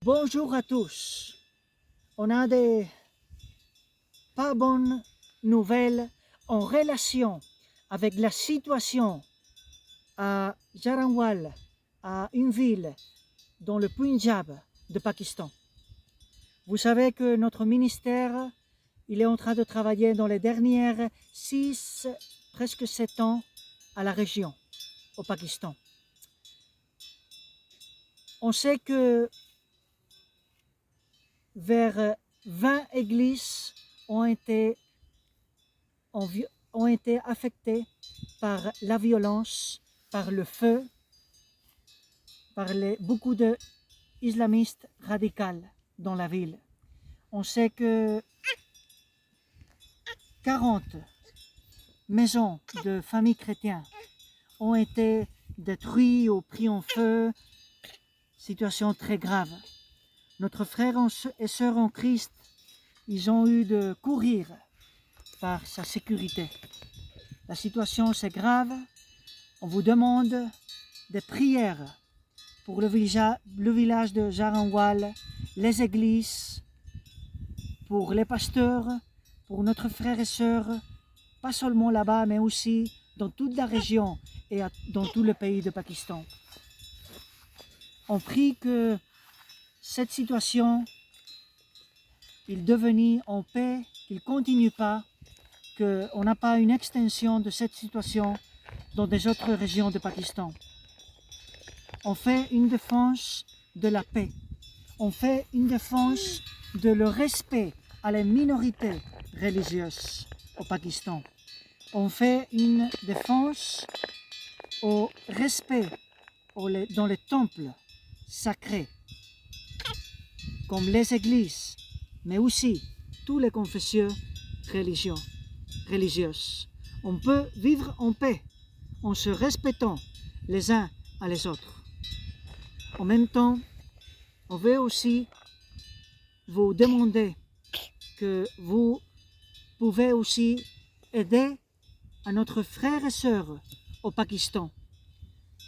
Bonjour à tous. On a des pas bonnes nouvelles en relation avec la situation à Jaranwal, à une ville dans le Punjab de Pakistan. Vous savez que notre ministère, il est en train de travailler dans les dernières 6, presque 7 ans à la région, au Pakistan. On sait que vers 20 églises ont été affectées par la violence, par le feu, par beaucoup d'islamistes radicaux dans la ville. On sait que 40 maisons de familles chrétiennes ont été détruites ou prises en feu. Situation très grave. Notre frère et sœur en Christ, ils ont eu de courir par sa sécurité. La situation c'est grave. On vous demande des prières pour le village de Jaranwal, les églises, pour les pasteurs, pour notre frère et sœur, pas seulement là-bas, mais aussi dans toute la région et dans tout le pays de Pakistan. On prie que cette situation, il devenue en paix, qu'il ne continue pas, qu'on n'a pas une extension de cette situation dans des autres régions de Pakistan. On fait une défense de la paix. On fait une défense de le respect à les minorités religieuses au Pakistan. On fait une défense au respect dans les temples sacrés, comme les églises, mais aussi toutes les confessions religieuses. On peut vivre en paix en se respectant les uns à les autres. En même temps, on veut aussi vous demander que vous pouvez aussi aider à notre frère et sœur au Pakistan,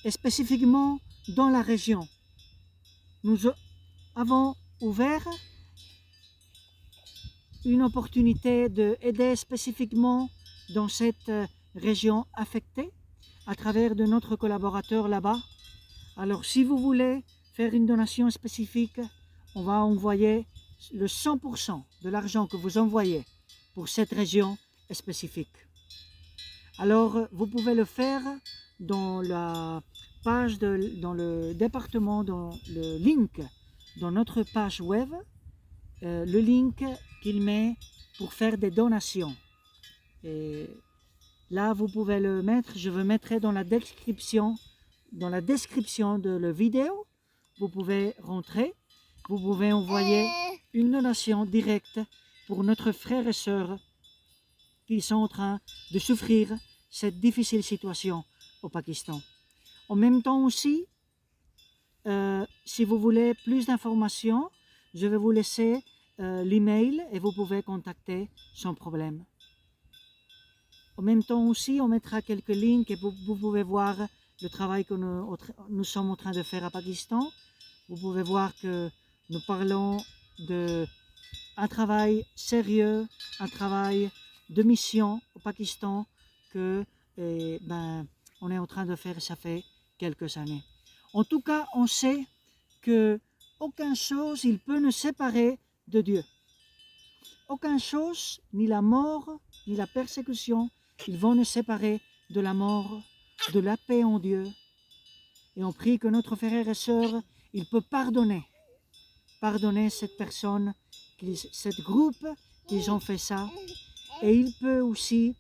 et spécifiquement dans la région. Nous avons ouvert une opportunité d'aider spécifiquement dans cette région affectée à travers de notre collaborateur là-bas. Alors si vous voulez faire une donation spécifique, on va envoyer le 100% de l'argent que vous envoyez pour cette région spécifique. Alors vous pouvez le faire dans la page, dans le département, dans le link, dans notre page web, le link qu'il met pour faire des donations. Et là, vous pouvez le mettre, je le mettrai dans la description de la vidéo. Vous pouvez rentrer, vous pouvez envoyer une donation directe pour notre frère et sœur qui sont en train de souffrir cette difficile situation au Pakistan. En même temps aussi, si vous voulez plus d'informations, je vais vous laisser l'email et vous pouvez contacter sans problème. En même temps aussi, on mettra quelques links et vous pouvez voir le travail que nous sommes en train de faire à Pakistan. Vous pouvez voir que nous parlons d'un travail sérieux, un travail de mission au Pakistan que on est en train de faire, ça fait quelques années. En tout cas, on sait que aucune chose il peut nous séparer de Dieu. Aucune chose, ni la mort, ni la persécution, ils vont nous séparer de la mort, de la paix en Dieu. Et on prie que notre frère et sœur, il peut pardonner cette personne, cette groupe qui ont fait ça. Et il peut aussi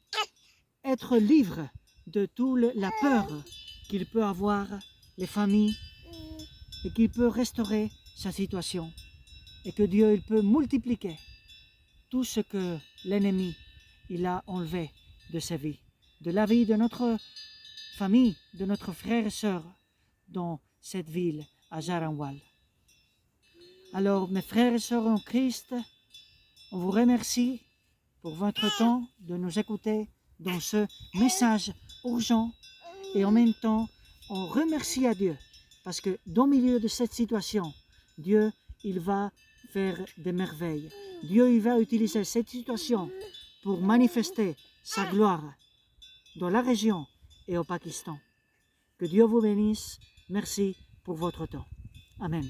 être libre de toute la peur qu'il peut avoir, les familles, et qu'il peut restaurer sa situation. Et que Dieu, il peut multiplier tout ce que l'ennemi, il a enlevé de sa vie, de la vie de notre famille, de notre frère et sœur dans cette ville à Jaranwal. Alors, mes frères et sœurs en Christ, on vous remercie pour votre temps de nous écouter dans ce message urgent et en même temps, on remercie à Dieu parce que dans le milieu de cette situation, Dieu, il va faire des merveilles. Dieu il va utiliser cette situation pour manifester sa gloire dans la région et au Pakistan. Que Dieu vous bénisse. Merci pour votre temps. Amen.